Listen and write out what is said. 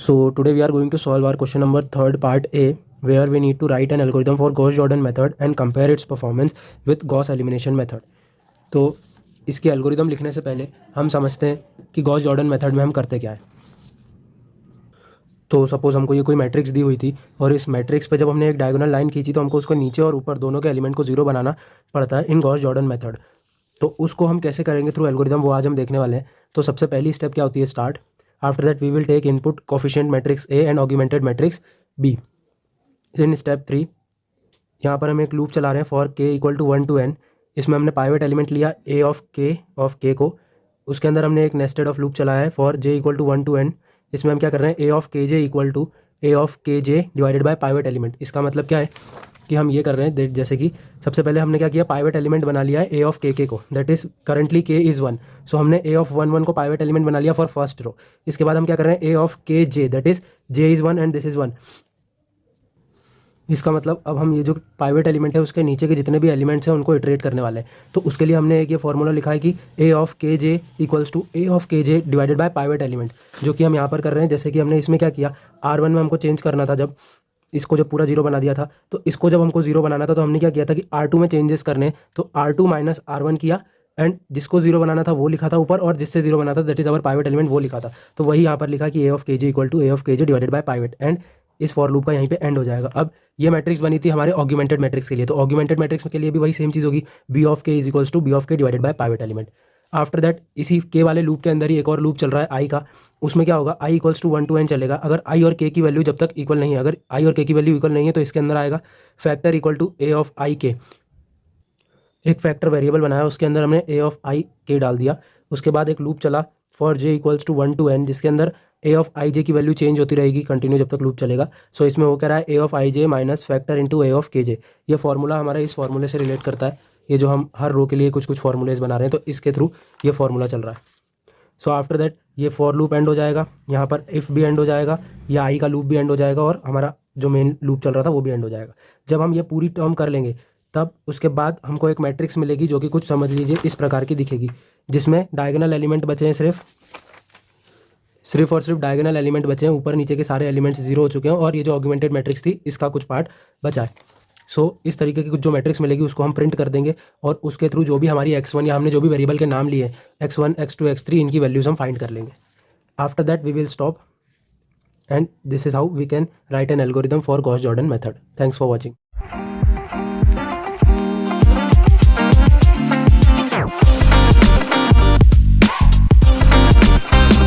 So today we are going to solve our question number third part A, where we need to write an algorithm for Gauss-Jordan method and compare its performance with Gauss elimination method. तो इसकी algorithm लिखने से पहले हम समझते हैं कि Gauss Jordan method में हम करते क्या है। तो सपोज़ हमको ये कोई मैट्रिक्स दी हुई थी और इस मैट्रिक्स पे जब हमने एक डायगोनल लाइन खींची तो हमको उसको नीचे और ऊपर दोनों के एलिमेंट को जीरो बनाना पड़ता है इन गॉस जॉर्डन मेथड। तो उसको हम कैसे करेंगे थ्रू एल्गोरिदम, वो आज हम देखने वाले हैं। तो सबसे पहली स्टेप क्या होती है, start. After that we will take input coefficient matrix A and augmented matrix B. In step 3 यहाँ पर हम एक लूप चला रहे हैं फॉर के इक्वल टू 1 to n। इसमें हमने पाइवेट एलिमेंट लिया ए ऑफ के को, उसके अंदर हमने एक नेस्टेड ऑफ लूप चलाया है for J equal to 1 to n। इसमें हम क्या कर रहे हैं, A of K J equal to A of K J divided by pivot element. इसका मतलब क्या है कि हम ये कर रहे हैं, जैसे कि सबसे पहले हमने क्या किया, पाइवेट एलिमेंट बना लिया है ए ऑफ के को, दैट इज करंटली के इज़ 1। सो हमने ए ऑफ 1 1 को पाइवेट एलिमेंट बना लिया फॉर फर्स्ट रो। इसके बाद हम क्या कर रहे हैं, A of K J, that is J is 1 and this is 1। इसका मतलब अब हम ये जो पाइवेट एलिमेंट है उसके नीचे के जितने भी एलिमेंट्स हैं उनको इटरेट करने वाले हैं। तो उसके लिए हमने एक ये फॉर्मूला लिखा है कि A of K J equals to A of K J divided by pivot element, जो कि हम यहाँ पर कर रहे हैं। जैसे कि हमने इसमें क्या किया, R1 में हमको चेंज करना था, जब इसको जब पूरा जीरो बना दिया था, तो इसको जब हमको जीरो बनाना था तो हमने क्या किया था कि R2 में चेंजेस करने, तो R2 माइनस R1 किया एंड जिसको जीरो बनाना था वो लिखा था ऊपर, और जिससे जीरो बनाना था that is our pivot element वो लिखा था। तो वही यहाँ पर लिखा कि A of K J equal to A of K J divided by pivot, and इस फॉर लूप का यहीं पे एंड हो जाएगा। अब ये मैट्रिक्स बनी थी हमारे ऑगमेंटेड मैट्रिक्स के लिए, तो ऑगमेंटेड मैट्रिक्स के लिए भी वही सेम चीज़ होगी, B of K is equals to B of K divided by pivot element. After that इसी के वाले लूप के अंदर ही एक और लूप चल रहा है आई का, उसमें क्या होगा, I equals to 1 to n चलेगा। अगर आई और के की वैल्यू जब तक इक्वल नहीं है, अगर आई और के की वैल्यू इक्वल नहीं है तो इसके अंदर आएगा factor equal to A of I K. एक फैक्टर वेरिएबल बनाया, उसके अंदर हमने ए ऑफ आई के डाल दिया। उसके बाद एक लूप चला for J equals to 1 to n, जिसके अंदर ए ऑफ आई जे की वैल्यू चेंज होती रहेगी कंटिन्यू जब तक लूप चलेगा। सो इसमें वो कह रहा है A of I J minus factor into A of K J. ये फॉर्मूला हमारा इस फॉर्मूले से रिलेट करता है, ये जो हम हर रो के लिए कुछ कुछ फॉर्मूलेज बना रहे हैं, तो इसके थ्रू ये फॉर्मूला चल रहा है। सो आफ्टर दैट ये फॉर लूप एंड हो जाएगा, यहाँ पर इफ़ भी एंड हो जाएगा, या आई का लूप भी एंड हो जाएगा, और हमारा जो मेन लूप चल रहा था वो भी एंड हो जाएगा। जब हम ये पूरी टर्म कर लेंगे तब उसके बाद हमको एक मैट्रिक्स मिलेगी जो कि कुछ समझ लीजिए इस प्रकार की दिखेगी, जिसमें डायगोनल एलिमेंट बचे हैं सिर्फ और सिर्फ डायगोनल एलिमेंट बचे हैं, ऊपर नीचे के सारे एलिमेंट्स जीरो हो चुके हैं, और ये जो ऑगमेंटेड मैट्रिक्स थी इसका कुछ पार्ट बचा है। सो इस तरीके की कुछ जो मैट्रिक्स मिलेगी उसको हम प्रिंट कर देंगे, और उसके थ्रू जो भी हमारी x1 या हमने जो भी वेरिएबल के नाम लिए x1 x2 x3 इनकी वैल्यूज हम फाइंड कर लेंगे। After that we will stop, and this is how we can write an algorithm for Gauss Jordan method. Thanks for watching.